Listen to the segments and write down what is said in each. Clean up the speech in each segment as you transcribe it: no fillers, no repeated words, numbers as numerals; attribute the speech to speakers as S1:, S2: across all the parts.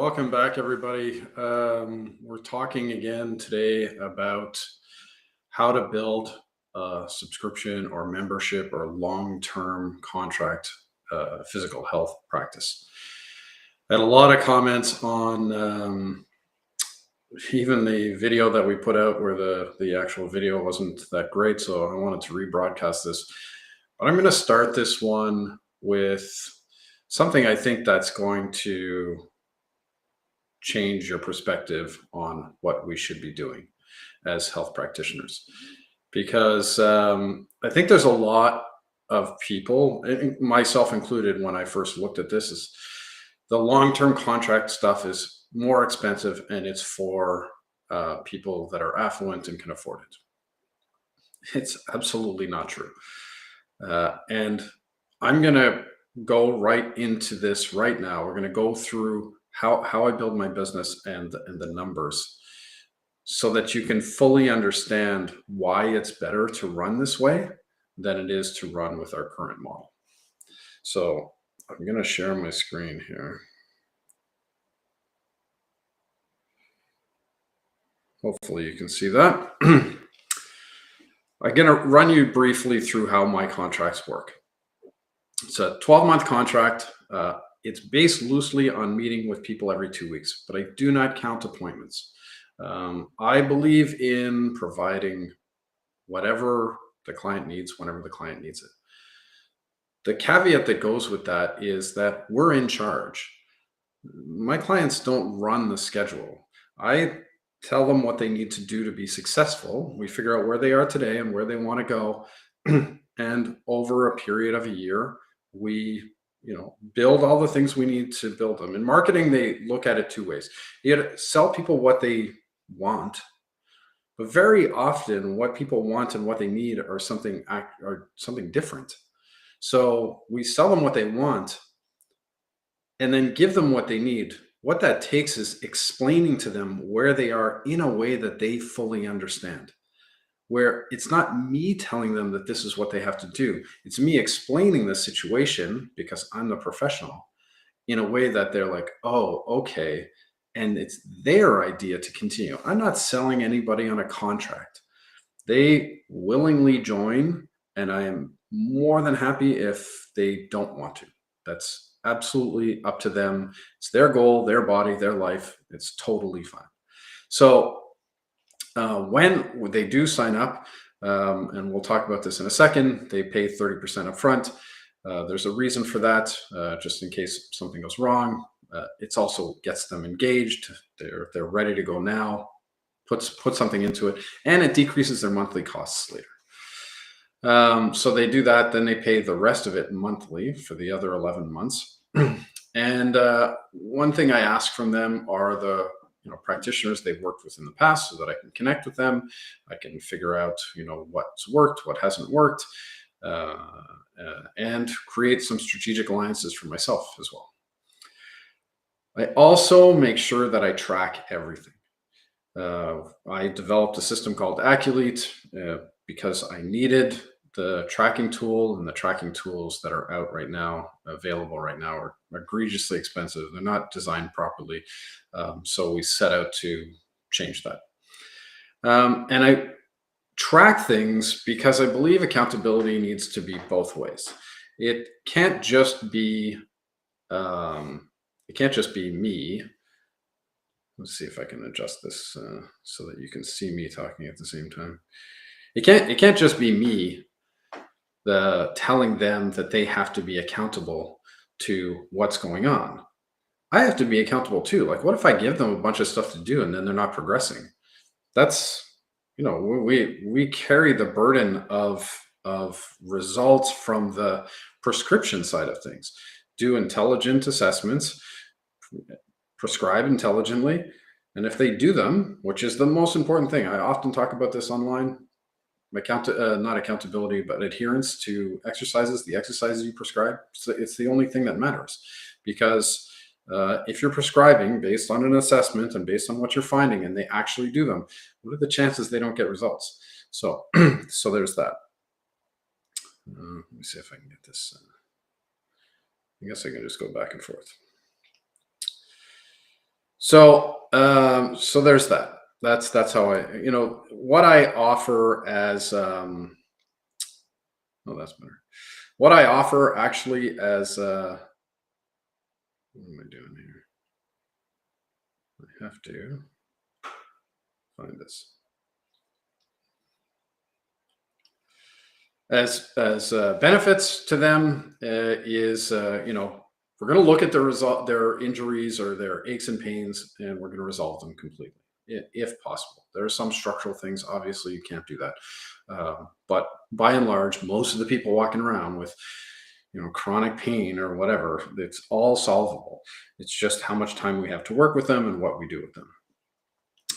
S1: Welcome back, everybody. We're talking again today about how to build a subscription or membership or long-term contract physical health practice. I had a lot of comments on even the video that we put out where the actual video wasn't that great, so I wanted to rebroadcast this. But I'm going to start this one with something I think that's going to change your perspective on what we should be doing as health practitioners. Because I think there's a lot of people, myself included, when I first looked at this, is the long-term contract stuff is more expensive and it's for people that are affluent and can afford it. It's absolutely not true. And I'm going to go right into this right now. We're going to go through how I build my business and the numbers so that you can fully understand why it's better to run this way than it is to run with our current model. So I'm going to share my screen here. Hopefully you can see that. I'm going to run you briefly through how my contracts work. It's a 12-month contract. It's based loosely on meeting with people every 2 weeks, but I do not count appointments. I believe in providing whatever the client needs, whenever the client needs it. The caveat that goes with that is that we're in charge. My clients don't run the schedule. I tell them what they need to do to be successful. We figure out where they are today and where they want to go. And over a period of a year, we build all the things we need to build them. In marketing, they look at it two ways. You got to sell people what they want, but very often what people want and what they need are something different. So we sell them what they want and then give them what they need. What that takes is explaining to them where they are in a way that they fully understand, where it's not me telling them that this is what they have to do. It's me explaining the situation, because I'm the professional, in a way that they're like, oh, okay. And it's their idea to continue. I'm not selling anybody on a contract. They willingly join, and I am more than happy if they don't want to. That's absolutely up to them. It's their goal, their body, their life. It's totally fine. So when they do sign up, and we'll talk about this in a second, they pay 30% up front. There's a reason for that, just in case something goes wrong. It also gets them engaged. They're ready to go now, put something into it, and it decreases their monthly costs later. So they do that, then they pay the rest of it monthly for the other 11 months. And one thing I ask from them are the practitioners they've worked with in the past, so that I can connect with them. I can figure out what's worked, what hasn't worked, and create some strategic alliances for myself as well. I also make sure that I track everything. I developed a system called Acculate because I needed the tracking tool, and the tracking tools that are available right now, are egregiously expensive. They're not designed properly. So we set out to change that. And I track things because I believe accountability needs to be both ways. It can't just be me. Let's see if I can adjust this so that you can see me talking at the same time. It can't just be me telling them that they have to be accountable to what's going on. I have to be accountable too. Like, what if I give them a bunch of stuff to do and then they're not progressing? That's, we carry the burden of results from the prescription side of things. Do intelligent assessments, prescribe intelligently, and if they do them, which is the most important thing, I often talk about this online, not accountability, but adherence to exercises, the exercises you prescribe. So it's the only thing that matters, because if you're prescribing based on an assessment and based on what you're finding, and they actually do them, what are the chances they don't get results? So, so there's that. Let me see if I can get this. I guess I can just go back and forth. So there's that. That's how what I offer as oh, that's better. What I offer actually as what am I doing here? I have to find this. As benefits to them is we're going to look at their injuries or their aches and pains, and we're going to resolve them completely if possible. There are some structural things, obviously you can't do that, but by and large most of the people walking around with chronic pain or whatever, it's all solvable. It's just how much time we have to work with them and what we do with them.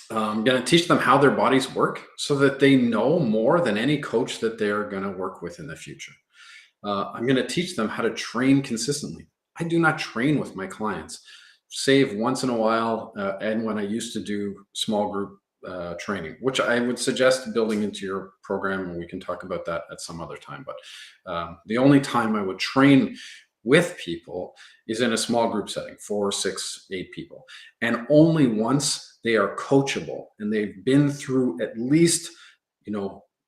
S1: I'm going to teach them how their bodies work so that they know more than any coach that they're going to work with in the future. I'm going to teach them how to train consistently. I do not train with my clients, save once in a while, and when I used to do small group training, which I would suggest building into your program, and we can talk about that at some other time. But the only time I would train with people is in a small group setting, 4, 6, 8 people, and only once they are coachable and they've been through at least,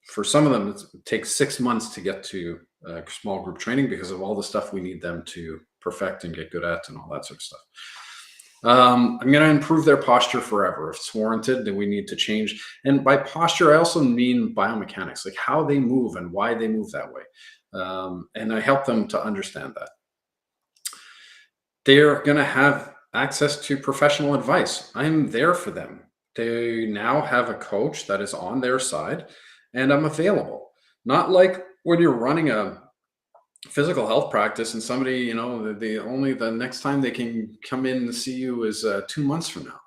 S1: for some of them it takes 6 months to get to small group training because of all the stuff we need them to perfect and get good at and all that sort of stuff. I'm going to improve their posture forever. If it's warranted, then we need to change. And by posture, I also mean biomechanics, like how they move and why they move that way. And I help them to understand that. They're going to have access to professional advice. I'm there for them. They now have a coach that is on their side, and I'm available. Not like when you're running a physical health practice and somebody, the next time they can come in and see you is 2 months from now.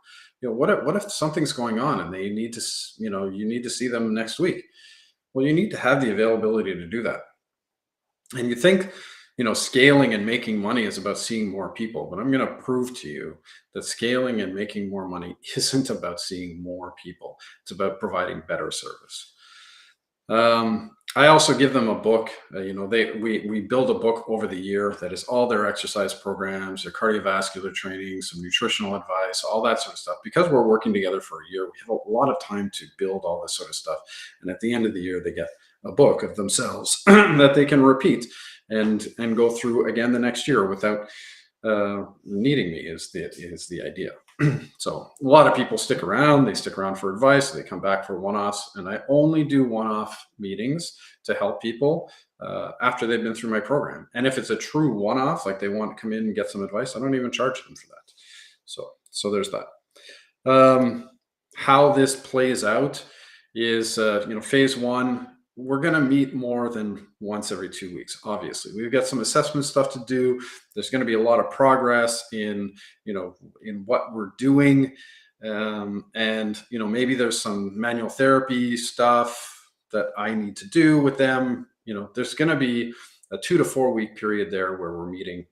S1: What if something's going on and they need to, you need to see them next week? Well, you need to have the availability to do that. And you think, scaling and making money is about seeing more people, but I'm going to prove to you that scaling and making more money isn't about seeing more people. It's about providing better service. I also give them a book. We build a book over the year that is all their exercise programs, their cardiovascular training, some nutritional advice, all that sort of stuff. Because we're working together for a year, we have a lot of time to build all this sort of stuff. And at the end of the year, they get a book of themselves that they can repeat and go through again the next year without needing me is the idea. So a lot of people stick around. They stick around for advice. They come back for one-offs, and I only do one-off meetings to help people after they've been through my program. And if it's a true one-off, like they want to come in and get some advice, I don't even charge them for that. So there's that. How this plays out is, phase one. We're going to meet more than once every 2 weeks. Obviously, we've got some assessment stuff to do. There's going to be a lot of progress in what we're doing. And maybe there's some manual therapy stuff that I need to do with them. There's going to be a 2 to 4 week period there where we're meeting,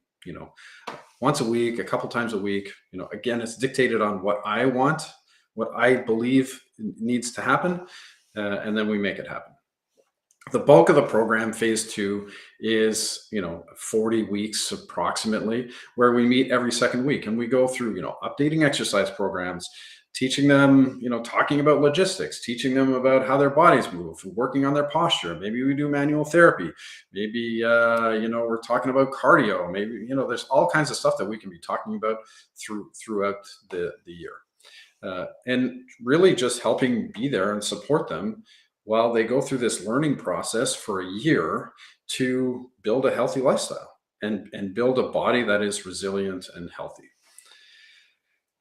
S1: once a week, a couple times a week. Again, it's dictated on what I want, what I believe needs to happen, and then we make it happen. The bulk of the program, phase 2, is 40 weeks approximately, where we meet every second week and we go through updating exercise programs, teaching them, talking about logistics, teaching them about how their bodies move, working on their posture. Maybe we do manual therapy. Maybe we're talking about cardio. Maybe there's all kinds of stuff that we can be talking about throughout the year, and really just helping be there and support them while they go through this learning process for a year to build a healthy lifestyle and build a body that is resilient and healthy.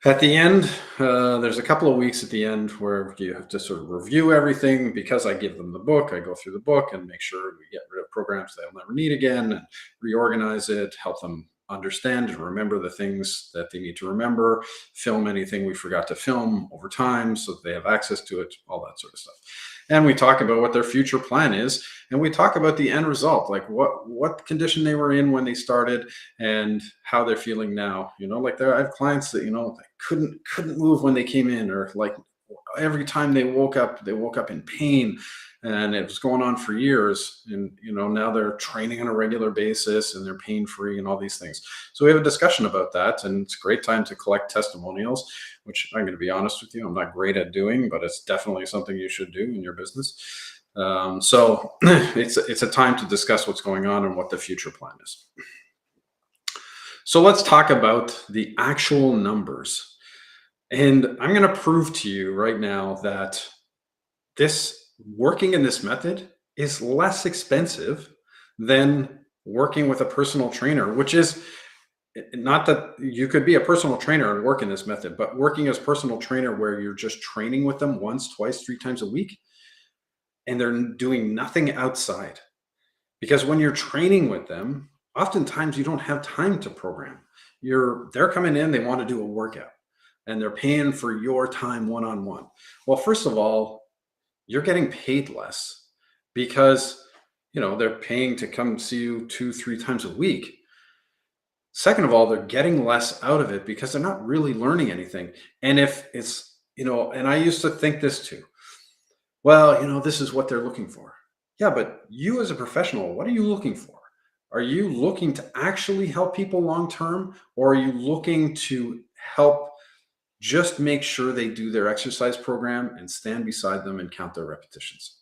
S1: At the end, there's a couple of weeks at the end where you have to sort of review everything. Because I give them the book, I go through the book and make sure we get rid of programs they'll never need again, and reorganize it, help them understand and remember the things that they need to remember, film anything we forgot to film over time so that they have access to it, all that sort of stuff. And we talk about what their future plan is, and we talk about the end result, like what condition they were in when they started and how they're feeling now. I have clients that they couldn't move when they came in, or like every time they woke up in pain, and it was going on for years. And now they're training on a regular basis and they're pain free and all these things. So we have a discussion about that, and it's a great time to collect testimonials, which I'm going to be honest with you, I'm not great at doing, but it's definitely something you should do in your business. So it's a time to discuss what's going on and what the future plan is. So let's talk about the actual numbers. And I'm going to prove to you right now that this working in this method is less expensive than working with a personal trainer, which is not that you could be a personal trainer and work in this method, but working as personal trainer where you're just training with them once, twice, 3 times a week, and they're doing nothing outside. Because when you're training with them, oftentimes you don't have time to program. They're coming in, they want to do a workout, and they're paying for your time one-on-one. Well, first of all, you're getting paid less because they're paying to come see you 2, 3 times a week. Second of all, they're getting less out of it because they're not really learning anything. And if it's, and I used to think this too, well, this is what they're looking for. Yeah, but you as a professional, what are you looking for? Are you looking to actually help people long term, or are you looking to help just make sure they do their exercise program and stand beside them and count their repetitions?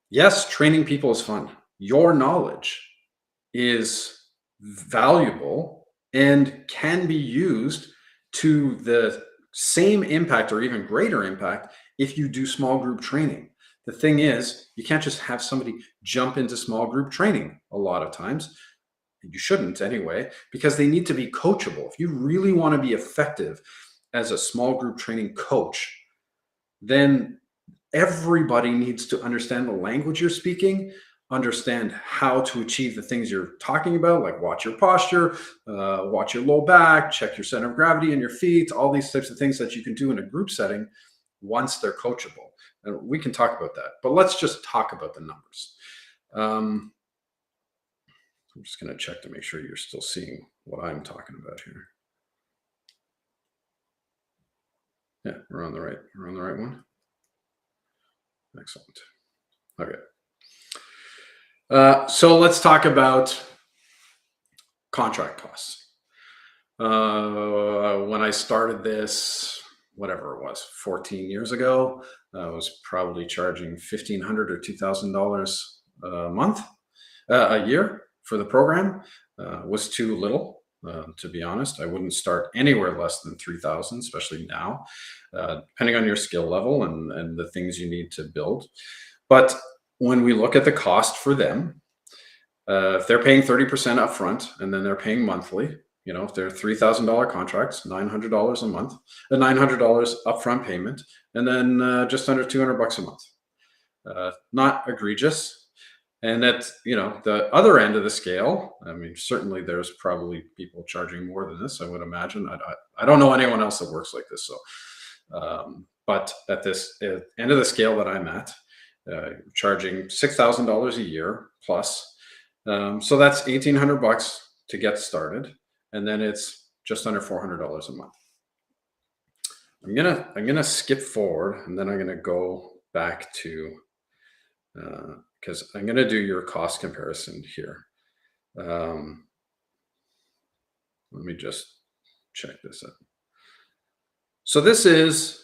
S1: Yes, training people is fun. Your knowledge is valuable and can be used to the same impact or even greater impact if you do small group training. The thing is, you can't just have somebody jump into small group training a lot of times. You shouldn't anyway, because they need to be coachable. If you really want to be effective as a small group training coach, then everybody needs to understand the language you're speaking, understand how to achieve the things you're talking about, like watch your posture, watch your low back, check your center of gravity in your feet, all these types of things that you can do in a group setting once they're coachable. And we can talk about that, but let's just talk about the numbers. I'm just going to check to make sure you're still seeing what I'm talking about here. Yeah, we're on the right one. Excellent. Okay. So let's talk about contract costs. When I started this, whatever it was, 14 years ago, I was probably charging $1,500 or $2,000 a year for the program. Was too little, to be honest. I wouldn't start anywhere less than 3,000, especially now, depending on your skill level and the things you need to build. But when we look at the cost for them, if they're paying 30% upfront and then they're paying monthly, if they're $3,000 contracts, $900 a month, the $900 upfront payment, and then just under $200 a month. Not egregious. And that's, the other end of the scale. I mean, certainly there's probably people charging more than this, I would imagine. I don't know anyone else that works like this. So, but at this end of the scale that I'm at, charging $6,000 a year plus. So that's $1,800 to get started. And then it's just under $400 a month. I'm gonna skip forward, and then I'm gonna go back to because I'm gonna do your cost comparison here. Let me just check this out. So this is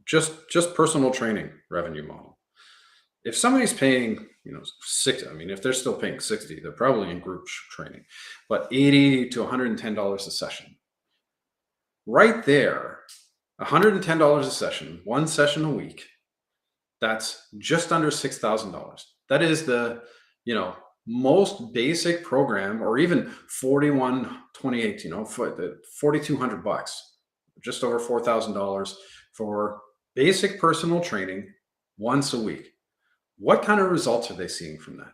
S1: just personal training revenue model. If somebody's paying, if they're still paying 60, they're probably in group training, but $80 to $110 a session. Right there, $110 a session, one session a week, that's just under $6,000. That is the, most basic program, or even 4128, for the $4,200, just over $4,000 for basic personal training once a week. What kind of results are they seeing from that?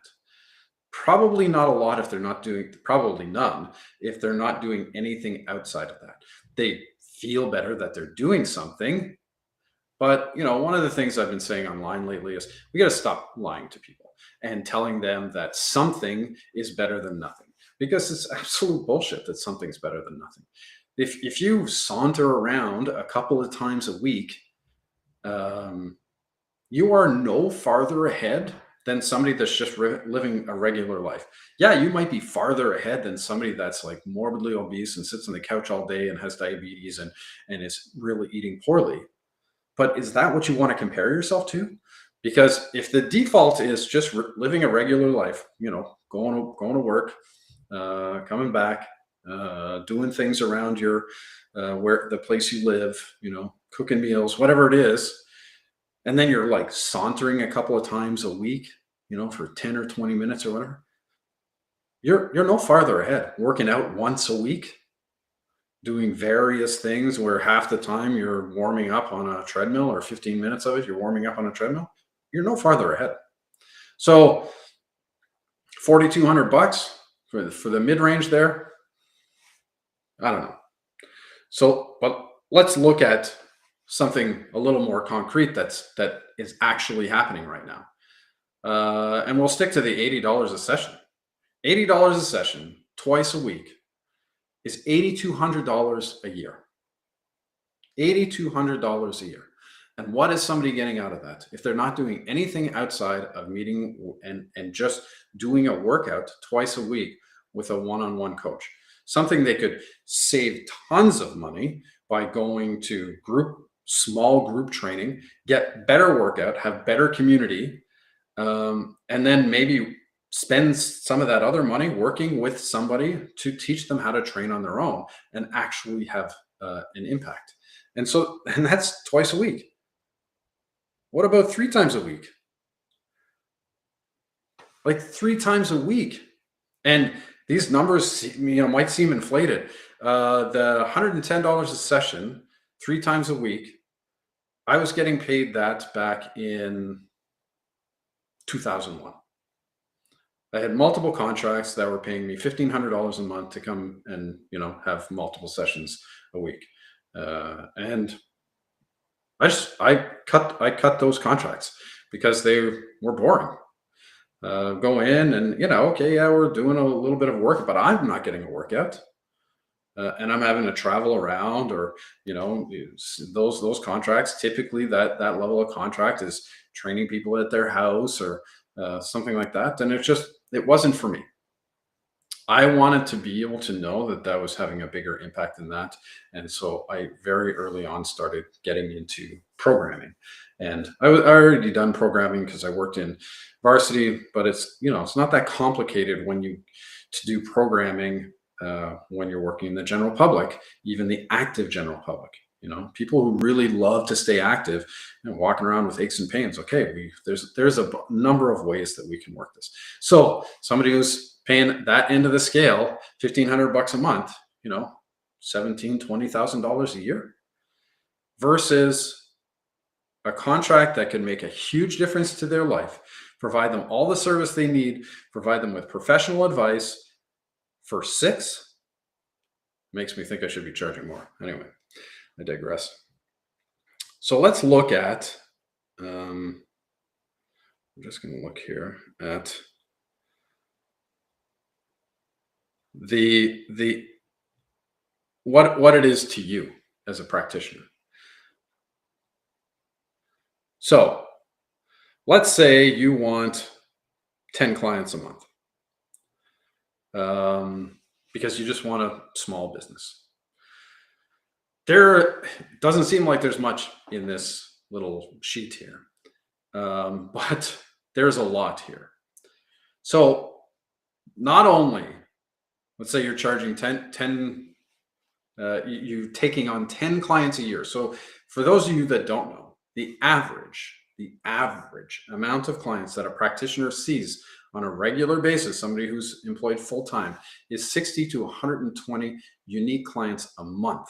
S1: Probably not a lot if they're not doing, probably none if they're not doing anything outside of that. They feel better that they're doing something. But, one of the things I've been saying online lately is we got to stop lying to people and telling them that something is better than nothing, because it's absolute bullshit that something's better than nothing. If you saunter around a couple of times a week, um, you are no farther ahead than somebody that's just living a regular life. Yeah, you might be farther ahead than somebody that's like morbidly obese and sits on the couch all day and has diabetes and is really eating poorly. But is that what you want to compare yourself to? Because if the default is just living a regular life, going to work, coming back, doing things around your where the place you live, cooking meals, whatever it is, and then you're like sauntering a couple of times a week, for 10 or 20 minutes or whatever, you're no farther ahead. Working out once a week, doing various things where half the time you're warming up on a treadmill, or 15 minutes of it you're warming up on a treadmill, you're no farther ahead. So 4,200 bucks for the mid-range there, I don't know. So, but let's look at something a little more concrete that is actually happening right now. And we'll stick to the $80 a session. $80 a session, twice a week, is $8,200 a year. $8,200 a year. And what is somebody getting out of that? If they're not doing anything outside of meeting and just doing a workout twice a week with a one-on-one coach, something they could save tons of money by going to small group training, get better workout, have better community, and then maybe spend some of that other money working with somebody to teach them how to train on their own and actually have an impact. And that's twice a week. What about 3 times a week? Like 3 times a week. And these numbers, might seem inflated. The $110 a session, 3 times a week, I was getting paid that back in 2001. I had multiple contracts that were paying me $1,500 a month to come and have multiple sessions a week, and I cut those contracts because they were boring. Go in and okay, yeah, we're doing a little bit of work, but I'm not getting a workout, and I'm having to travel around, or those contracts. Typically, that level of contract is training people at their house or something like that, and it wasn't for me. I wanted to be able to know that was having a bigger impact than that. And so I very early on started getting into programming. And I already done programming because I worked in varsity, but it's not that complicated to do programming when you're working in the general public, even the active general public. People who really love to stay active and walking around with aches and pains. Okay, there's a number of ways that we can work this. So somebody who's paying that end of the scale, $1,500 a month, $20,000 a year, versus a contract that can make a huge difference to their life, provide them all the service they need, provide them with professional advice for 6, makes me think I should be charging more. Anyway, I digress. So let's look at, I'm just going to look here at what it is to you as a practitioner. So let's say you want 10 clients a month, because you just want a small business. There doesn't seem like there's much in this little sheet here, but there's a lot here. So not only, let's say you're charging 10 you taking on 10 clients a year. So for those of you that don't know, the average amount of clients that a practitioner sees on a regular basis, somebody who's employed full-time, is 60 to 120 unique clients a month.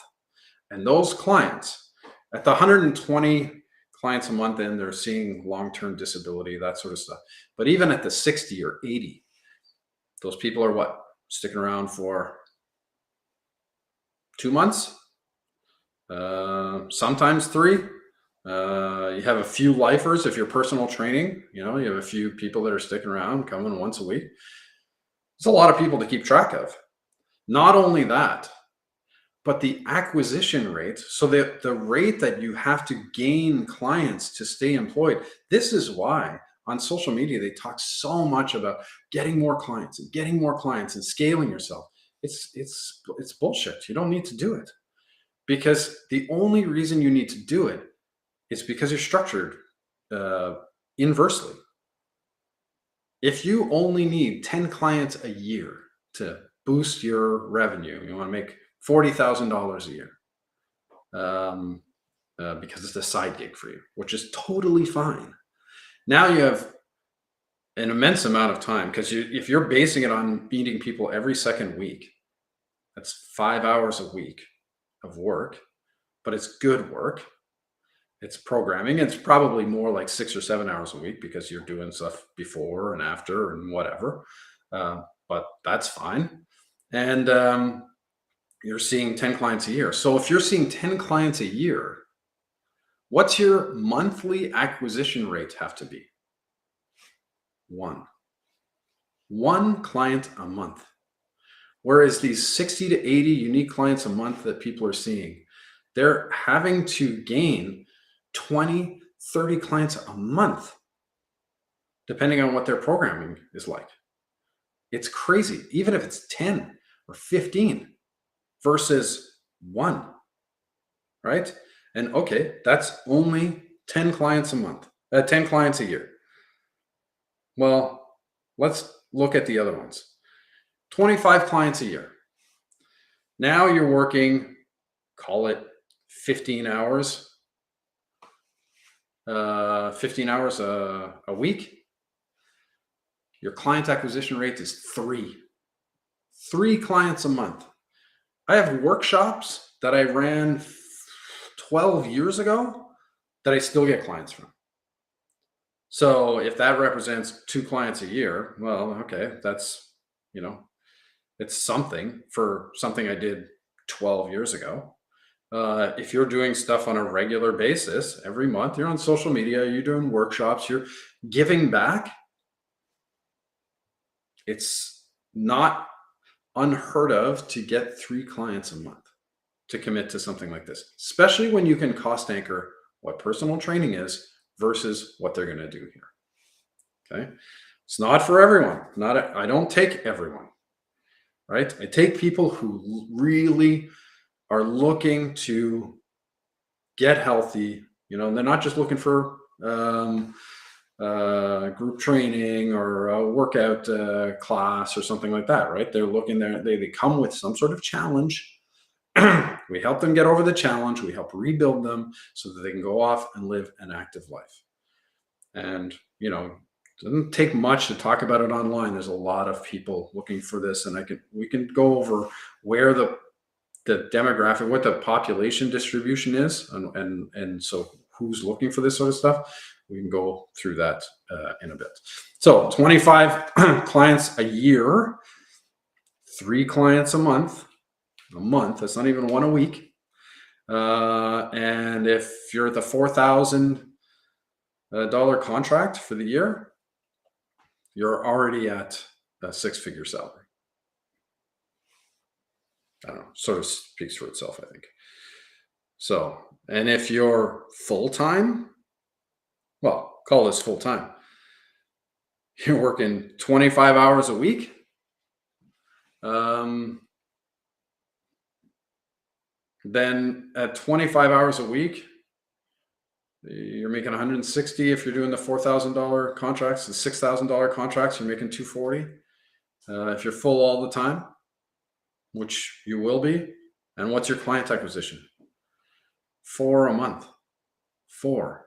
S1: And those clients, at the 120 clients a month, and they're seeing long-term disability, that sort of stuff. But even at the 60 or 80, those people are what? Sticking around for 2 months, sometimes 3. You have a few lifers if you're personal training. You have a few people that are sticking around, coming once a week. It's a lot of people to keep track of. Not only that, But the acquisition rate, so the rate that you have to gain clients to stay employed, this is why on social media they talk so much about getting more clients and getting more clients and scaling yourself. It's bullshit. You don't need to do it, because the only reason you need to do it is because you're structured uh, inversely. If you only need 10 clients a year to boost your revenue, you want to make $40,000 a year, um, because it's a side gig for you, which is totally fine. Now you have an immense amount of time, because if you're basing it on meeting people every second week, that's 5 hours a week of work, but it's good work. It's programming. It's probably more like 6 or 7 hours a week because you're doing stuff before and after and whatever. But that's fine. And you're seeing 10 clients a year. So if you're seeing 10 clients a year, what's your monthly acquisition rate have to be? One client a month. Whereas these 60 to 80 unique clients a month that people are seeing, they're having to gain 20, 30 clients a month, depending on what their programming is like. It's crazy, even if it's 10 or 15 versus one, right? And okay, that's only 10 clients a month, 10 clients a year. Well, let's look at the other ones. 25 clients a year. Now you're working, call it 15 hours, 15 hours a week. Your client acquisition rate is three clients a month. I have workshops that I ran 12 years ago that I still get clients from. So if that represents 2 clients a year, well, okay, that's, it's something for something I did 12 years ago. If you're doing stuff on a regular basis every month, you're on social media, you're doing workshops, you're giving back, it's not unheard of to get 3 clients a month to commit to something like this, especially when you can cost anchor what personal training is versus what they're going to do here. Okay. It's not for everyone. I don't take everyone, right? I take people who really are looking to get healthy. They're not just looking for group training or a workout class or something like that, right? They're looking there. They come with some sort of challenge. We help them get over the challenge. We help rebuild them so that they can go off and live an active life. And, it doesn't take much to talk about it online. There's a lot of people looking for this, and we can go over where the demographic, what the population distribution is, and so who's looking for this sort of stuff. We can go through that in a bit. So 25 clients a year, 3 clients a month. That's not even one a week. And if you're at the $4,000 contract for the year, you're already at a 6-figure salary. I don't know, sort of speaks for itself, I think. So, and if you're full-time, well, call this full-time. You're working 25 hours a week. Then at 25 hours a week, you're making 160. If you're doing the $4,000 contracts, the $6,000 contracts, you're making 240. If you're full all the time, which you will be. And what's your client acquisition? 4 a month. 4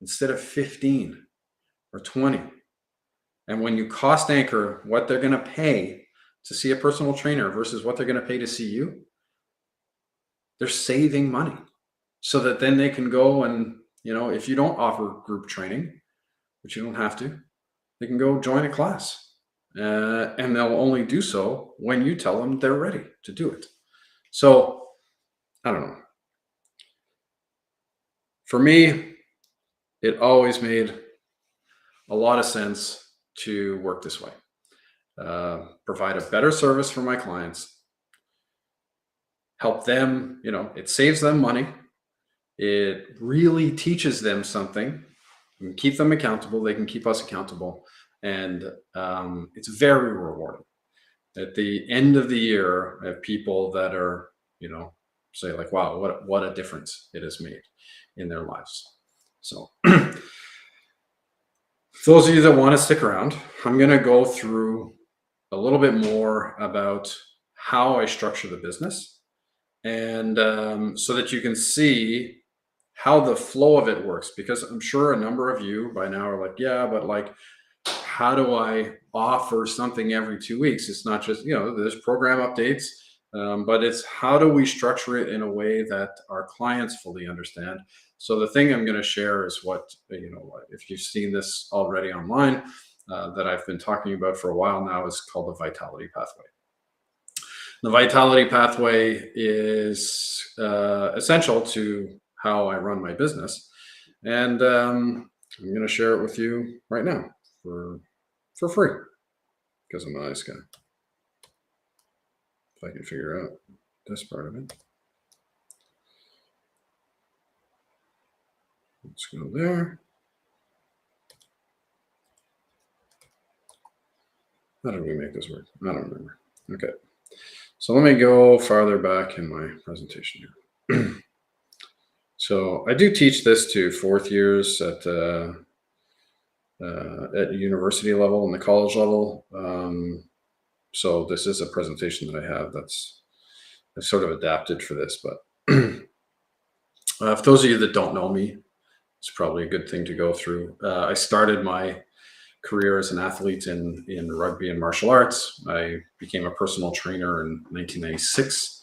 S1: instead of 15 or 20. And when you cost anchor what they're going to pay to see a personal trainer versus what they're going to pay to see you, they're saving money, so that then they can go and, if you don't offer group training, which you don't have to, they can go join a class. And they'll only do so when you tell them they're ready to do it. So, I don't know. For me, it always made a lot of sense to work this way. Provide a better service for my clients, help them, it saves them money. It really teaches them something. We can keep them accountable. They can keep us accountable. And it's very rewarding. At the end of the year, I have people that are, say like, wow, what a difference it has made in their lives. So for those of you that want to stick around, I'm going to go through a little bit more about how I structure the business, and so that you can see how the flow of it works. Because I'm sure a number of you by now are like, yeah, but like, how do I offer something every 2 weeks? It's not just, there's program updates, but it's how do we structure it in a way that our clients fully understand. So the thing I'm going to share is what, if you've seen this already online, that I've been talking about for a while now, is called the Vitality Pathway. The Vitality Pathway is essential to how I run my business. And I'm going to share it with you right now for free, because I'm a nice guy. If I can figure out this part of it. Let's go there. How did we make this work? I don't remember. Okay. So let me go farther back in my presentation here. So I do teach this to fourth years at university level and the college level. So this is a presentation that I have I've sort of adapted for this. But for those of you that don't know me, it's probably a good thing to go through. I started my career as an athlete in rugby and martial arts. I became a personal trainer in 1996.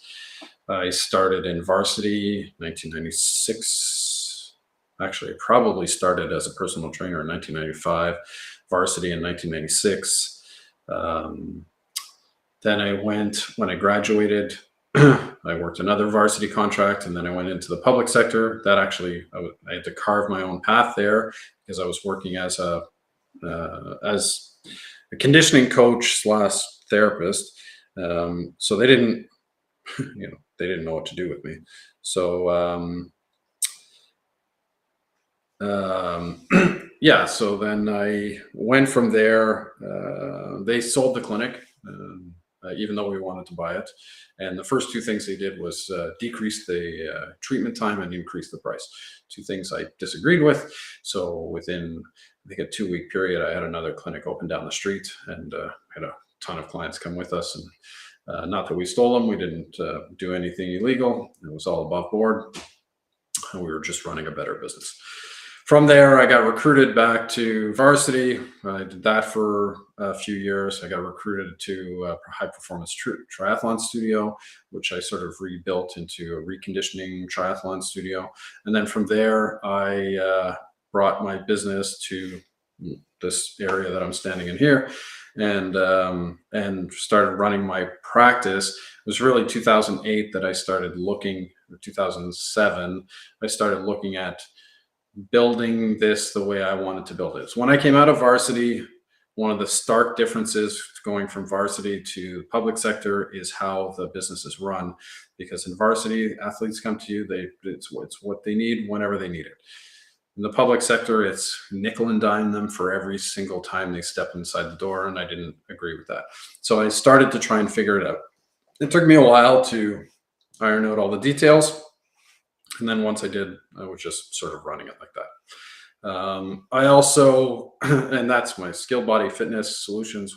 S1: I started in varsity 1996. Actually, I probably started as a personal trainer in 1995, varsity in 1996. Then when I graduated, I worked another varsity contract, and then I went into the public sector. That actually, I had to carve my own path there, because I was working as a conditioning coach / therapist. So they didn't, they didn't know what to do with me. So yeah, so then I went from there. They sold the clinic, even though we wanted to buy it. And the first two things they did was decrease the treatment time and increase the price. Two things I disagreed with. So within, I think, a 2-week period, I had another clinic open down the street, and had a ton of clients come with us. And not that we stole them. We didn't do anything illegal. It was all above board. And we were just running a better business. From there, I got recruited back to varsity. I did that for a few years. I got recruited to a high performance triathlon studio, which I sort of rebuilt into a reconditioning triathlon studio. And then from there, I brought my business to this area that I'm standing in here, and started running my practice. It was really 2008 that I started looking, or 2007, I started looking at building this the way I wanted to build it. So when I came out of varsity, one of the stark differences going from varsity to public sector is how the business is run. Because in varsity, athletes come to you, it's what they need whenever they need it. In the public sector, it's nickel and dime them for every single time they step inside the door, and I didn't agree with that. So I started to try and figure it out. It took me a while to iron out all the details. And then once I did, I was just sort of running it like that. I also, and that's my Skill Body Fitness Solutions,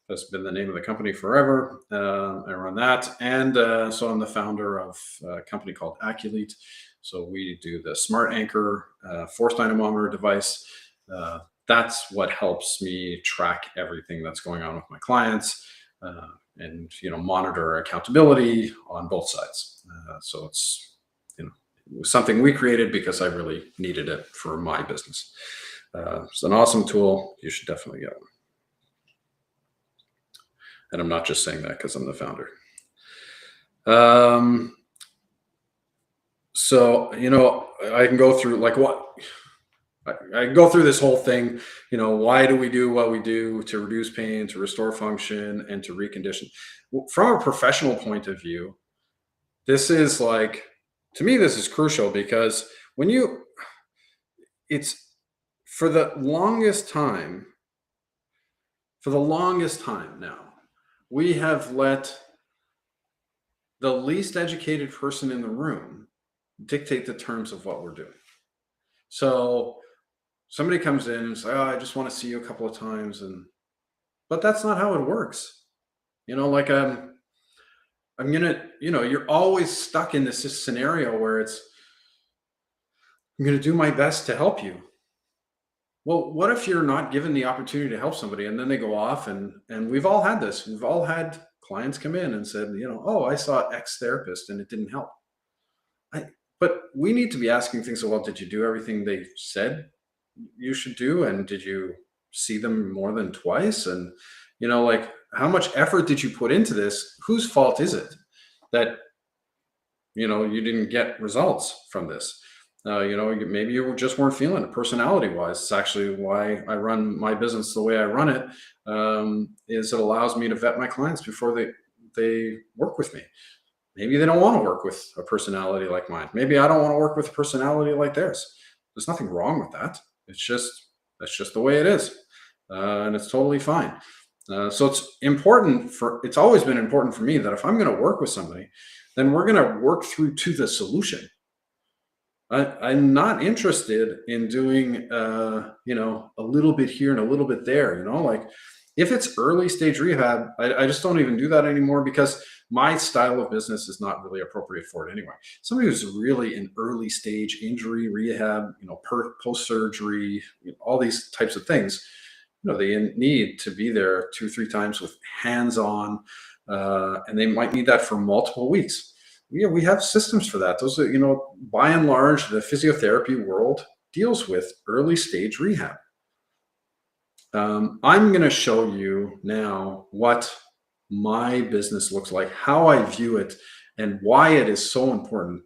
S1: that's been the name of the company forever. I run that. And so I'm the founder of a company called Acculete. So we do the Smart Anchor force dynamometer device. That's what helps me track everything that's going on with my clients, and monitor accountability on both sides. So it's it was something we created because I really needed it for my business. It's an awesome tool. You should definitely get one. And I'm not just saying that because I'm the founder. So, I can go through I can go through this whole thing. Why do we do what we do? To reduce pain, to restore function, and to recondition. From a professional point of view, This is like, to me, this is crucial because when you, it's for the longest time, now, we have let the least educated person in the room dictate the terms of what we're doing. So somebody comes in and says, "Oh, I just want to see you a couple of times," but that's not how it works. Like I'm gonna, you're always stuck in this scenario where I'm gonna do my best to help you. Well, what if you're not given the opportunity to help somebody and then they go off and we've all had this. We've all had clients come in and said, "Oh, I saw X therapist and it didn't help." I, but we need to be asking things. Well, did you do everything they said you should do? And did you see them more than twice? And, like, how much effort did you put into this? Whose fault is it that, you didn't get results from this? Maybe you just weren't feeling it personality wise. It's actually why I run my business the way I run it. Is it allows me to vet my clients before they work with me. Maybe they don't want to work with a personality like mine. Maybe I don't want to work with a personality like theirs. There's nothing wrong with that. That's just the way it is, and it's totally fine. So it's always been important for me that if I'm going to work with somebody, then we're going to work through to the solution. I'm not interested in doing, a little bit here and a little bit there. Like if it's early stage rehab, I just don't even do that anymore because my style of business is not really appropriate for it anyway. Somebody who's really in early stage injury rehab, post surgery, all these types of things, they need to be there 2, 3 times with hands on, and they might need that for multiple weeks. We have systems for that. Those are, by and large, the physiotherapy world deals with early stage rehab. I'm going to show you now what my business looks like, how I view it, and why it is so important.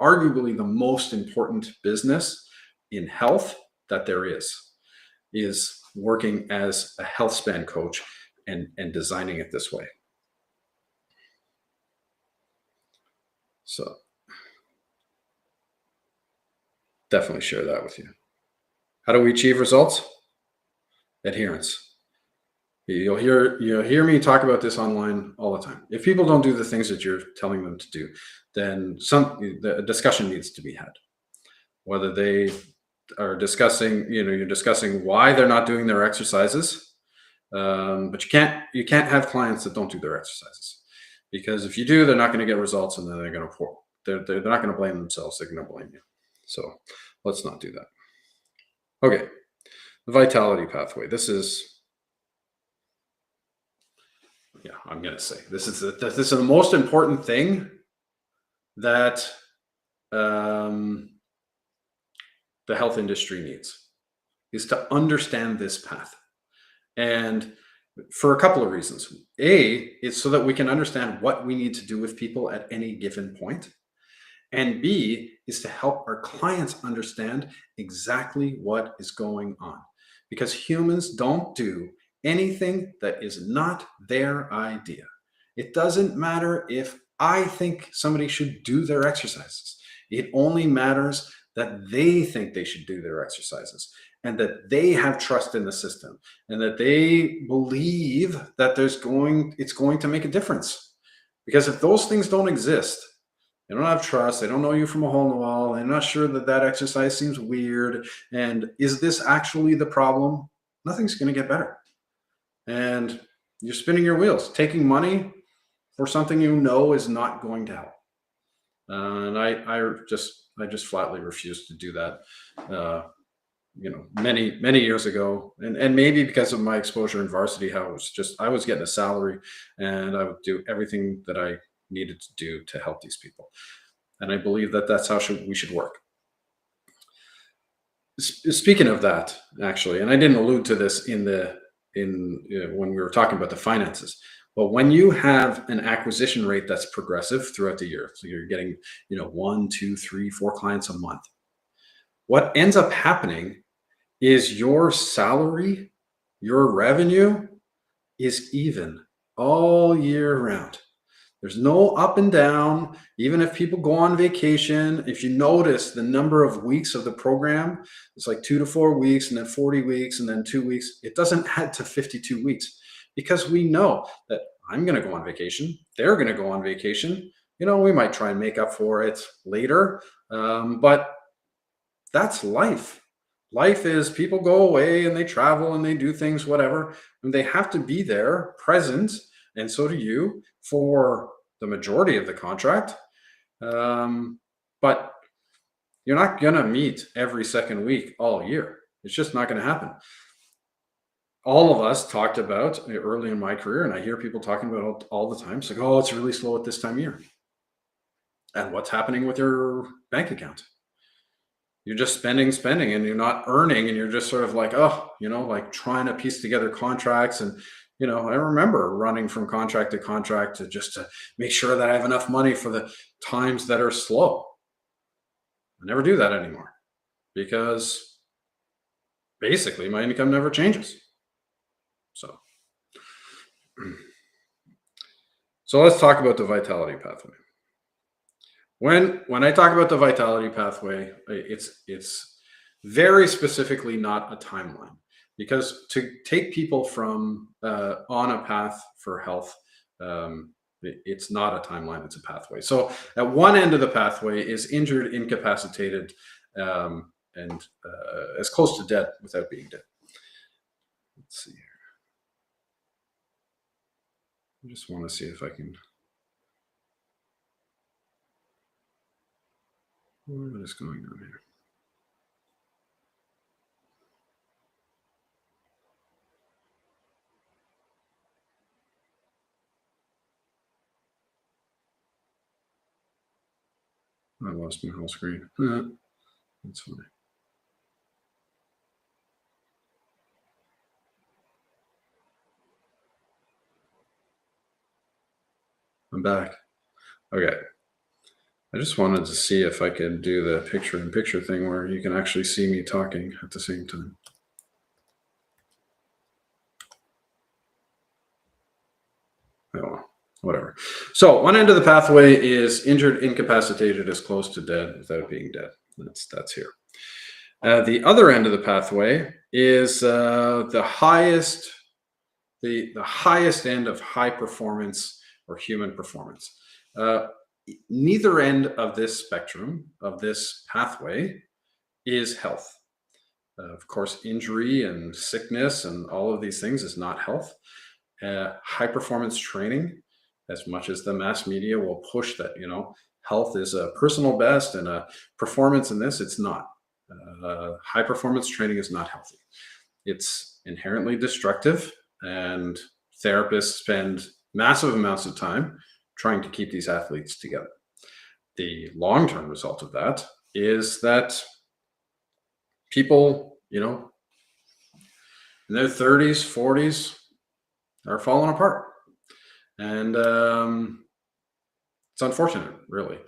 S1: Arguably, the most important business in health that there is working as a health span coach and designing it this way. So definitely share that with you. How do we achieve results? Adherence. You'll hear me talk about this online all the time. If people don't do the things that you're telling them to do, then the discussion needs to be had. Whether they are discussing, you're discussing why they're not doing their exercises, but you can't have clients that don't do their exercises, because if you do, they're not going to get results, and then they're going to they're not going to blame themselves. They're going to blame you. So let's not do that. Okay, the vitality pathway. This is. Yeah, I'm going to say this is the most important thing that the health industry needs, is to understand this path. And for a couple of reasons. A, it's so that we can understand what we need to do with people at any given point. And B, is to help our clients understand exactly what is going on. Because humans don't do anything that is not their idea. It doesn't matter if I think somebody should do their exercises. It only matters that they think they should do their exercises, and that they have trust in the system, and that they believe that it's going to make a difference. Because if those things don't exist, they don't have trust, they don't know you from a hole in the wall, they're not sure that exercise seems weird, and is this actually the problem? Nothing's going to get better. And you're spinning your wheels, taking money for something is not going to help. And I just flatly refuse to do that. Many years ago, and maybe because of my exposure in varsity, how I was getting a salary, and I would do everything that I needed to do to help these people. And I believe that that's how we should work. Speaking of that, actually, and I didn't allude to this when we were talking about the finances, but when you have an acquisition rate that's progressive throughout the year, so you're getting 1, 2, 3, 4 clients a month, what ends up happening is your salary, your revenue is even all year round. There's no up and down. Even if people go on vacation, if you notice the number of weeks of the program, it's like 2 to 4 weeks and then 40 weeks and then 2 weeks. It doesn't add to 52 weeks because we know that I'm going to go on vacation. They're going to go on vacation. We might try and make up for it later. But that's life. Life is people go away and they travel and they do things, whatever, and they have to be there present. And so do you for the majority of the contract. But you're not going to meet every second week all year. It's just not going to happen. All of us talked about early in my career, and I hear people talking about it all the time. It's like, oh, it's really slow at this time of year. And what's happening with your bank account? You're just spending, and you're not earning, and you're just sort of like, oh, like trying to piece together contracts. And, I remember running from contract to contract to make sure that I have enough money for the times that are slow. I never do that anymore because basically my income never changes. So let's talk about the vitality pathway. When I talk about the vitality pathway, it's very specifically not a timeline, because to take people from on a path for health, it's not a timeline, it's a pathway. So at one end of the pathway is injured, incapacitated, and as close to dead without being dead. Let's see here. I just want to see if I can. What is going on here? I lost my whole screen. That's funny. I'm back. Okay. I just wanted to see if I could do the picture-in-picture thing where you can actually see me talking at the same time. Oh, well, whatever. So one end of the pathway is injured, incapacitated, as close to dead without being dead. That's here. The other end of the pathway is the highest end of high performance or human performance. Neither end of this spectrum, of this pathway, is health. Of course, injury and sickness and all of these things is not health. High performance training, as much as the mass media will push that, health is a personal best and a performance in this, it's not. High performance training is not healthy. It's inherently destructive, and therapists spend massive amounts of time trying to keep these athletes together. The long-term result of that is that people, in their 30s, 40s are falling apart. And it's unfortunate, really.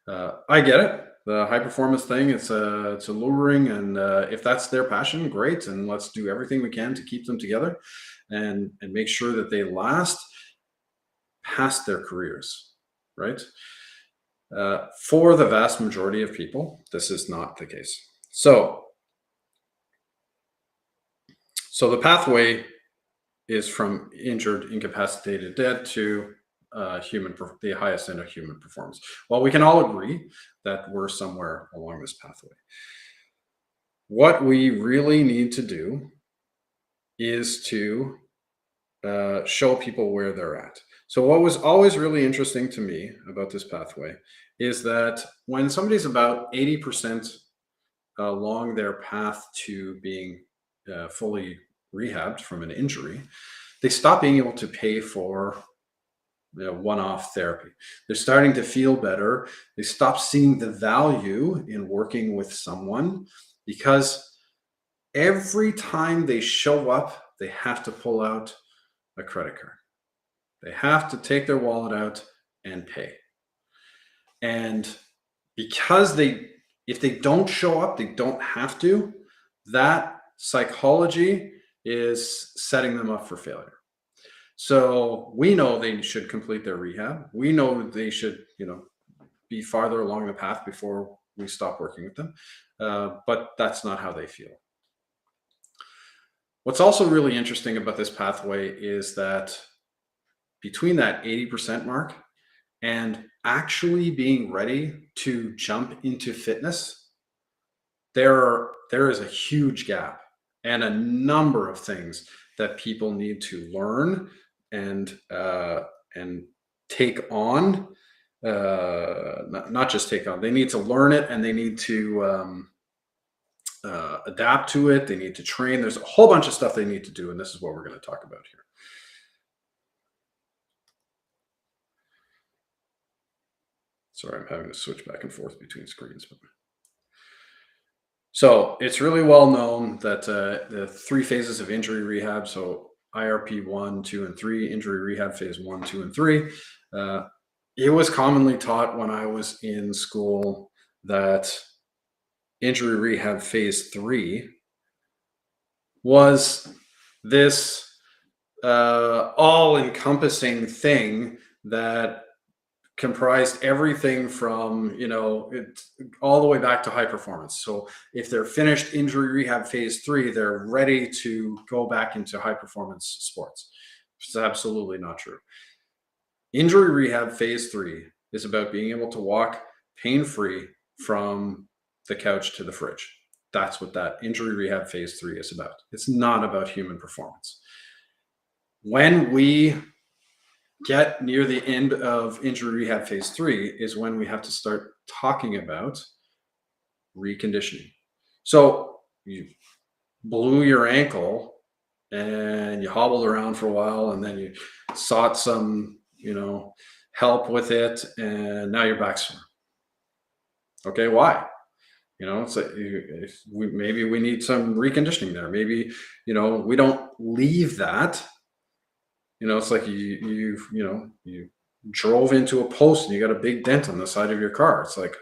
S1: I get it. The high performance thing, it's alluring, and if that's their passion, great. And let's do everything we can to keep them together and make sure that they last past their careers, right? For the vast majority of people, this is not the case. So the pathway is from injured, incapacitated, dead to the highest end of human performance. Well, we can all agree that we're somewhere along this pathway. What we really need to do is to show people where they're at. So what was always really interesting to me about this pathway is that when somebody's about 80% along their path to being fully rehabbed from an injury, they stop being able to pay for one-off therapy. They're starting to feel better. They stop seeing the value in working with someone, because every time they show up, they have to pull out a credit card. They have to take their wallet out and pay. And because if they don't show up, they don't have to, that psychology is setting them up for failure. So we know they should complete their rehab. We know they should, be farther along the path before we stop working with them. But that's not how they feel. What's also really interesting about this pathway is that between that 80% mark and actually being ready to jump into fitness, there is a huge gap and a number of things that people need to learn and take on. Not just take on. They need to learn it and they need to adapt to it. They need to train. There's a whole bunch of stuff they need to do, and this is what we're going to talk about here. Sorry, I'm having to switch back and forth between screens. So it's really well known that the 3 phases of injury rehab, so IRP 1, 2, and 3, injury rehab phase 1, 2, and 3. It was commonly taught when I was in school that injury rehab phase 3 was this all-encompassing thing that comprised everything from it all the way back to high performance. So if they're finished injury rehab phase 3, they're ready to go back into high performance sports. It's absolutely not true. Injury rehab phase 3 is about being able to walk pain-free from the couch to the fridge. That's what that injury rehab phase 3 is about. It's not about human performance. When we get near the end of injury rehab phase 3 is when we have to start talking about reconditioning. So you blew your ankle and you hobbled around for a while and then you sought some, help with it and now your back's sore. Okay, why? It's like maybe we need some reconditioning there. Maybe, we don't leave that. It's like you drove into a post and you got a big dent on the side of your car. It's like,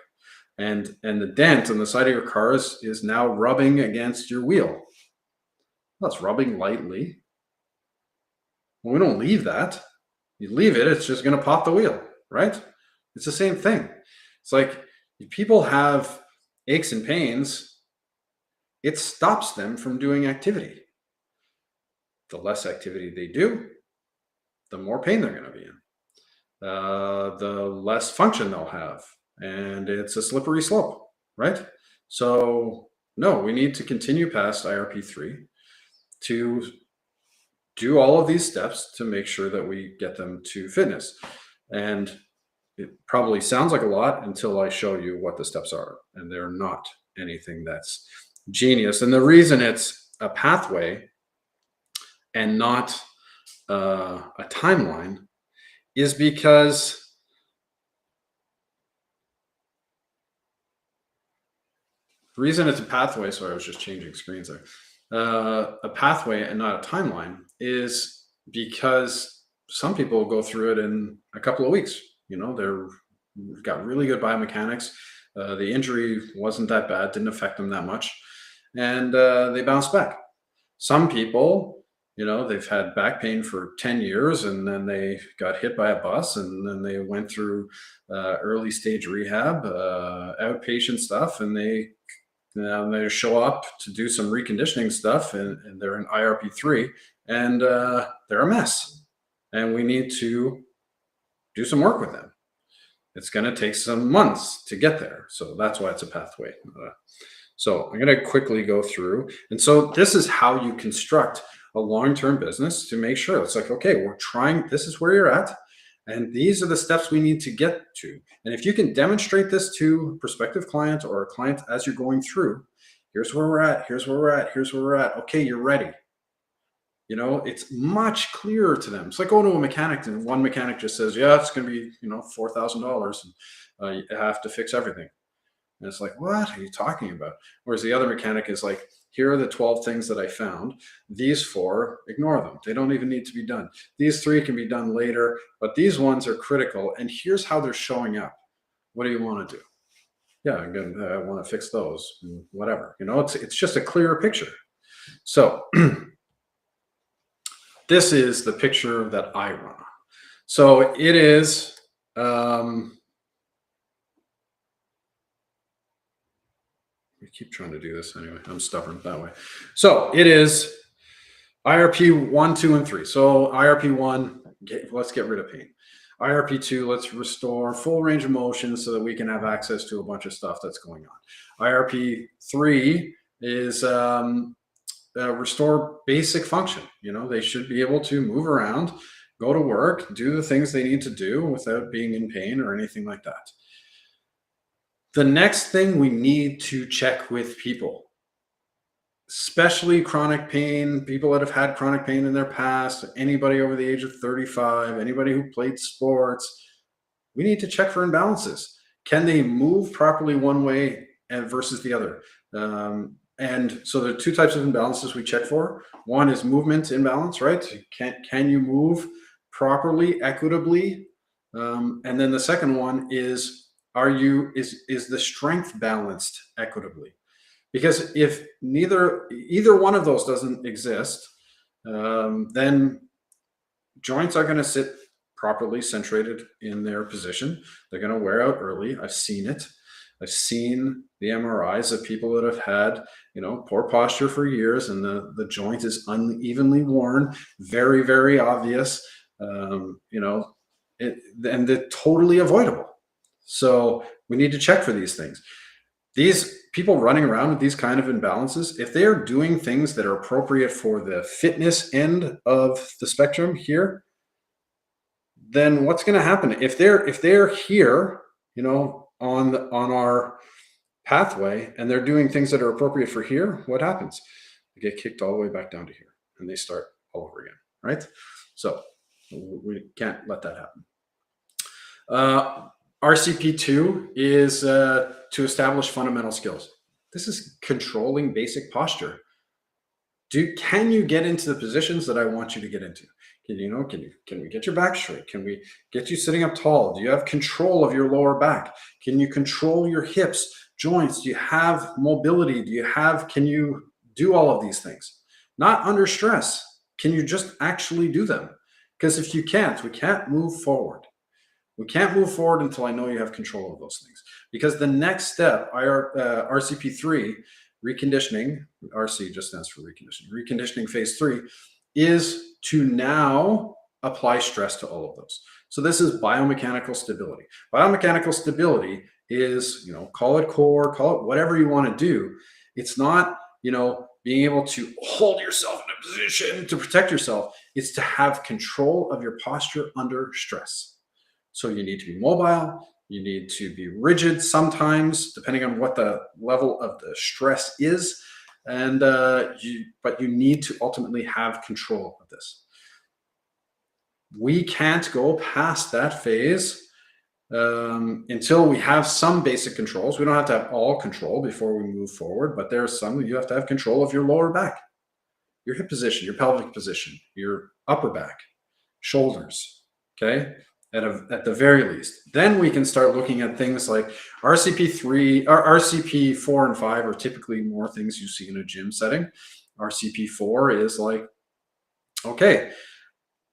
S1: and the dent on the side of your car is now rubbing against your wheel. Well, it's rubbing lightly. Well, we don't leave that. You leave it, it's just going to pop the wheel, right? It's the same thing. It's like if people have aches and pains, it stops them from doing activity. The less activity they do, the more pain they're going to be in. The less function they'll have. And it's a slippery slope, right? So, no, we need to continue past IRP3 to do all of these steps to make sure that we get them to fitness. And it probably sounds like a lot until I show you what the steps are. And they're not anything that's genius. And the reason it's a pathway and not a timeline is because the reason it's a pathway, sorry, I was just changing screens there. A pathway and not a timeline is because some people go through it in a couple of weeks. They're got really good biomechanics. The injury wasn't that bad, didn't affect them that much, and they bounce back. Some people, they've had back pain for 10 years and then they got hit by a bus and then they went through early stage rehab, outpatient stuff, and they show up to do some reconditioning stuff and they're in IRP3 and they're a mess. And we need to do some work with them. It's going to take some months to get there. So that's why it's a pathway. So I'm going to quickly go through. And so this is how you construct a long-term business to make sure it's like, okay, we're trying, this is where you're at. And these are the steps we need to get to. And if you can demonstrate this to a prospective client or a client as you're going through, here's where we're at, here's where we're at, here's where we're at. Okay, you're ready. It's much clearer to them. It's like going to a mechanic and one mechanic just says, yeah, it's going to be, $4,000 and you have to fix everything. And it's like, what are you talking about? Whereas the other mechanic is like, here are the 12 things that I found. These 4, ignore them. They don't even need to be done. These 3 can be done later, but these ones are critical. And here's how they're showing up. What do you want to do? Yeah, again, I want to fix those, whatever. It's just a clearer picture. So this is the picture that I run on. So it is, we keep trying to do this anyway. I'm stubborn that way. So it is IRP 1, 2, and 3. So IRP 1, let's get rid of pain. IRP 2, let's restore full range of motion so that we can have access to a bunch of stuff that's going on. IRP 3 is restore basic function. They should be able to move around, go to work, do the things they need to do without being in pain or anything like that. The next thing we need to check with people, especially chronic pain, people that have had chronic pain in their past, anybody over the age of 35, anybody who played sports, we need to check for imbalances. Can they move properly one way and versus the other? And so there are two types of imbalances we check for. One is movement imbalance, right? Can you move properly, equitably? And then the second one is, is the strength balanced equitably? Because if either one of those doesn't exist, then joints are going to sit properly centrated in their position. They're going to wear out early. I've seen it. I've seen the MRIs of people that have had, poor posture for years, and the joint is unevenly worn, very, very obvious, and they're totally avoidable. So we need to check for these things. These people running around with these kind of imbalances, if they are doing things that are appropriate for the fitness end of the spectrum here, then what's going to happen? If they're here, on our pathway, and they're doing things that are appropriate for here, what happens? They get kicked all the way back down to here, and they start all over again, right? So we can't let that happen. RCP2 is to establish fundamental skills. This is controlling basic posture. Can you get into the positions that I want you to get into? Can we get your back straight? Can we get you sitting up tall? Do you have control of your lower back? Can you control your hips, joints? Do you have mobility? Can you do all of these things? Not under stress. Can you just actually do them? Because if you can't, we can't move forward. We can't move forward until I know you have control of those things. Because the next step, RCP3, reconditioning, RC just stands for reconditioning, reconditioning phase 3, is to now apply stress to all of those. So this is biomechanical stability. Biomechanical stability is, call it core, call it whatever you want to do. It's not, being able to hold yourself in a position to protect yourself. It's to have control of your posture under stress. So you need to be mobile, you need to be rigid sometimes, depending on what the level of the stress is. And but you need to ultimately have control of this. We can't go past that phase until we have some basic controls. We don't have to have all control before we move forward, but there's some you have to have control of your lower back, your hip position, your pelvic position, your upper back, shoulders, okay? At the very least. Then we can start looking at things like RCP3 or RCP4 and 5 are typically more things you see in a gym setting. RCP4 is like, okay,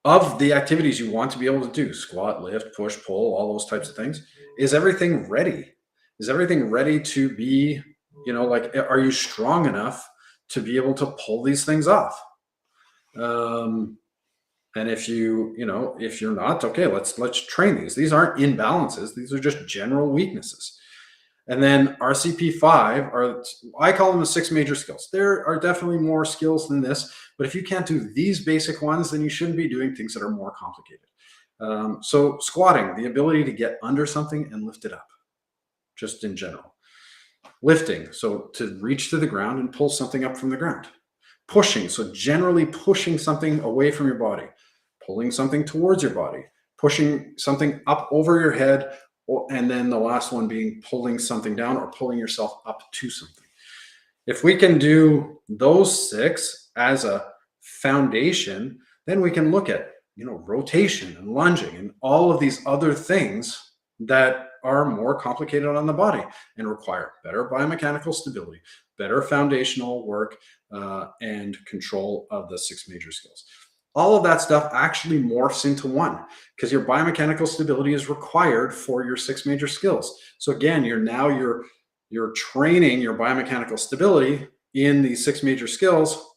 S1: of the activities you want to be able to do, squat, lift, push, pull, all those types of things, is everything ready? Is everything ready to be, are you strong enough to be able to pull these things off? And if if you're not, okay, let's train these. These aren't imbalances. These are just general weaknesses. And then RCP5 I call them the 6 major skills. There are definitely more skills than this, but if you can't do these basic ones, then you shouldn't be doing things that are more complicated. So squatting, the ability to get under something and lift it up, just in general. Lifting, so to reach to the ground and pull something up from the ground. Pushing, so generally pushing something away from your body, pulling something towards your body, pushing something up over your head, and then the last one being pulling something down or pulling yourself up to something. If we can do those 6 as a foundation, then we can look at, rotation and lunging and all of these other things that are more complicated on the body and require better biomechanical stability, better foundational work, and control of the 6 major skills. all of that stuff actually morphs into one because your biomechanical stability is required for your six major skills. So again, you're training your biomechanical stability in these six major skills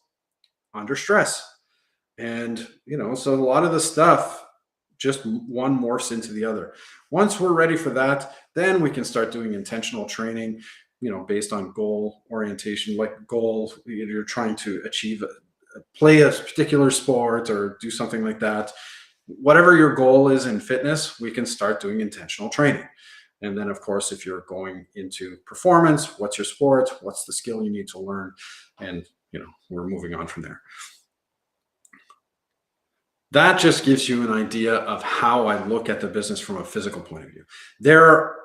S1: under stress. And so a lot of the stuff just one morphs into the other. Once we're ready for that, then we can start doing intentional training, based on goal orientation, like goal you're trying to achieve, play a particular sport or do something like that. Whatever your goal is in fitness, we can start doing intentional training. And then, of course, if you're going into performance, what's your sport? What's the skill you need to learn? And, we're moving on from there. That just gives you an idea of how I look at the business from a physical point of view.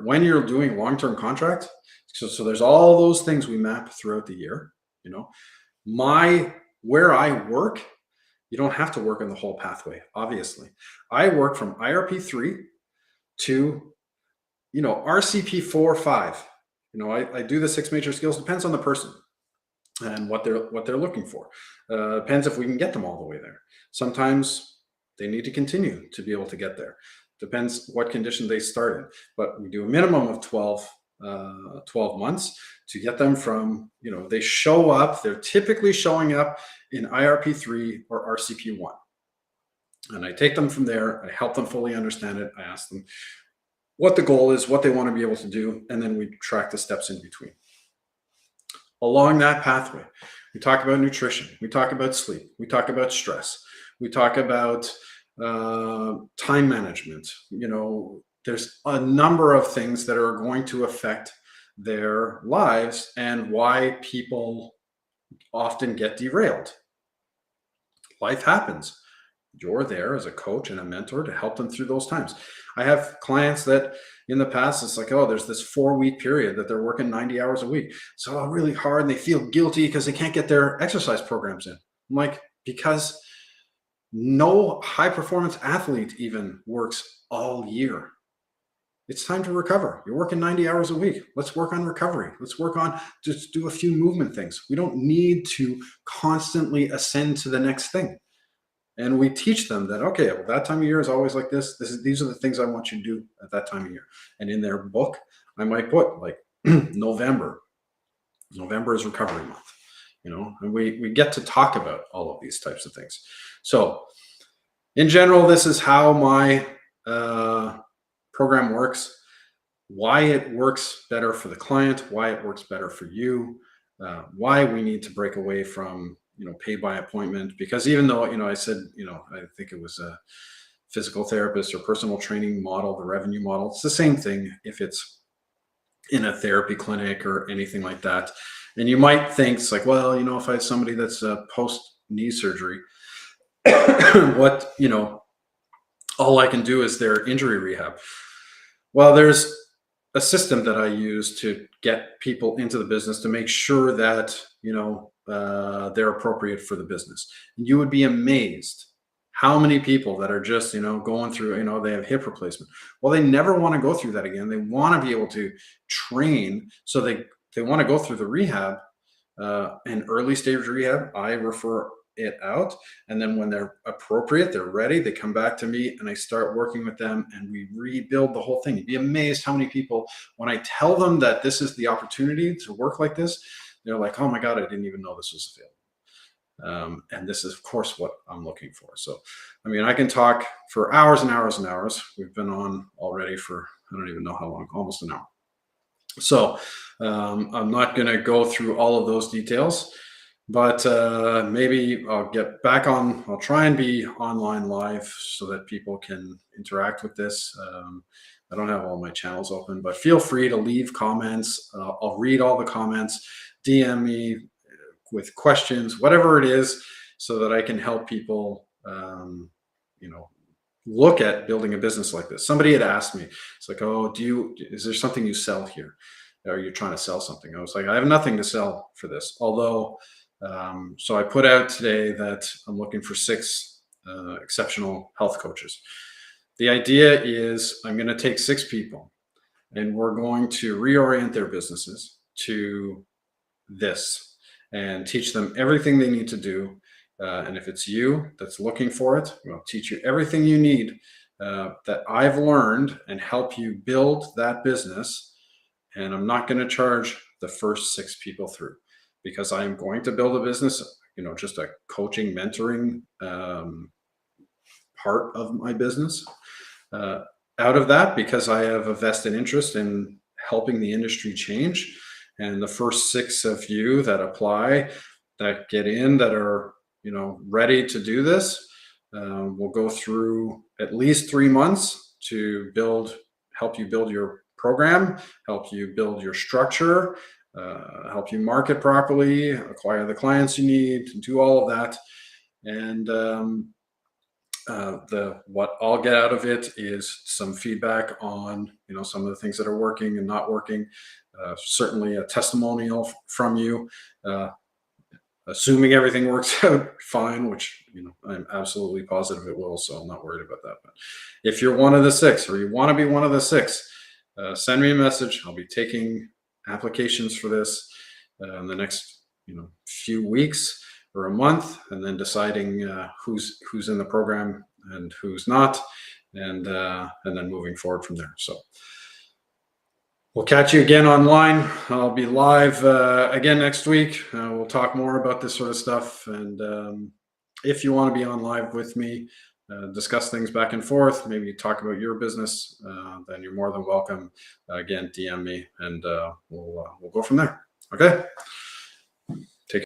S1: When you're doing long-term contracts, so there's all those things we map throughout the year. Where I work, you don't have to work in the whole pathway. Obviously, I work from IRP 3 to RCP 4 or 5. I do the six major skills. Depends on the person and what they're looking for. Depends if we can get them all the way there. Sometimes they need to continue to be able to get there. Depends what condition they start in. But we do a minimum of 12 months to get them from, they show up, they're typically showing up in IRP 3 or RCP 1. And I take them from there, I help them fully understand it. I ask them what the goal is, what they want to be able to do, and then we track the steps in between. Along that pathway, we talk about nutrition, we talk about sleep, we talk about stress, we talk about time management. There's a number of things that are going to affect their lives and why people often get derailed. Life happens. You're there as a coach and a mentor to help them through those times. I have clients that in the past, it's like, oh, there's this 4-week period that they're working 90 hours a week. So really hard. And they feel guilty because they can't get their exercise programs in. I'm like, because no high performance athlete even works all year. It's time to recover. You're working 90 hours a week. Let's work on recovery. Let's work on just do a few movement things. We don't need to constantly ascend to the next thing. And we teach them that, okay, well, that time of year is always like this. These are the things I want you to do at that time of year. And in their book, I might put like November. November is recovery month, and we get to talk about all of these types of things. So in general, this is how my program works, why it works better for the client, why it works better for you, why we need to break away from pay by appointment, because even though I said I think it was a physical therapist or personal training model, the revenue model, it's the same thing if it's in a therapy clinic or anything like that. And you might think it's like, well, if I have somebody that's post knee surgery, what all I can do is their injury rehab. Well, there's a system that I use to get people into the business to make sure that they're appropriate for the business. You would be amazed how many people that are just going through they have hip replacement. Well, they never want to go through that again. They want to be able to train, so they want to go through the rehab, and early stage rehab. I refer it out, and then when they're appropriate, they're ready, they come back to me and I start working with them and we rebuild the whole thing. You'd be amazed how many people, when I tell them that this is the opportunity to work like this, they're like, oh my God, I didn't even know this was available. And this is of course what I'm looking for. So I can talk for hours and hours and hours. We've been on already for I don't even know how long, almost an hour. So I'm not going to go through all of those details. But maybe I'll get back on. I'll try and be online live so that people can interact with this. I don't have all my channels open, but feel free to leave comments. I'll read all the comments. DM me with questions, whatever it is, so that I can help people, look at building a business like this. Somebody had asked me, it's like, oh, is there something you sell here? Are you trying to sell something? I was like, I have nothing to sell for this. Although, so I put out today that I'm looking for 6 exceptional health coaches. The idea is I'm going to take 6 people and we're going to reorient their businesses to this and teach them everything they need to do And if it's you that's looking for it, I'll teach you everything you need that I've learned and help you build that business. And I'm not going to charge the first 6 people through, because I am going to build a business, just a coaching, mentoring part of my business out of that, because I have a vested interest in helping the industry change. And the first 6 of you that apply, that get in, that are ready to do this, we'll go through at least 3 months to help you build your program, help you build your structure, help you market properly, acquire the clients you need, do all of that. And what I'll get out of it is some feedback on some of the things that are working and not working. Certainly a testimonial from you, assuming everything works out fine, which I'm absolutely positive it will. So I'm not worried about that. But if you're one of the 6, or you want to be one of the 6, send me a message. I'll be taking applications for this in the next few weeks or a month, and then deciding who's in the program and who's not, and then moving forward from there. So we'll catch you again online. I'll be live again next week. We'll talk more about this sort of stuff, and if you want to be on live with me, discuss things back and forth, maybe talk about your business, then you're more than welcome. Again, DM me, and we'll go from there. Okay.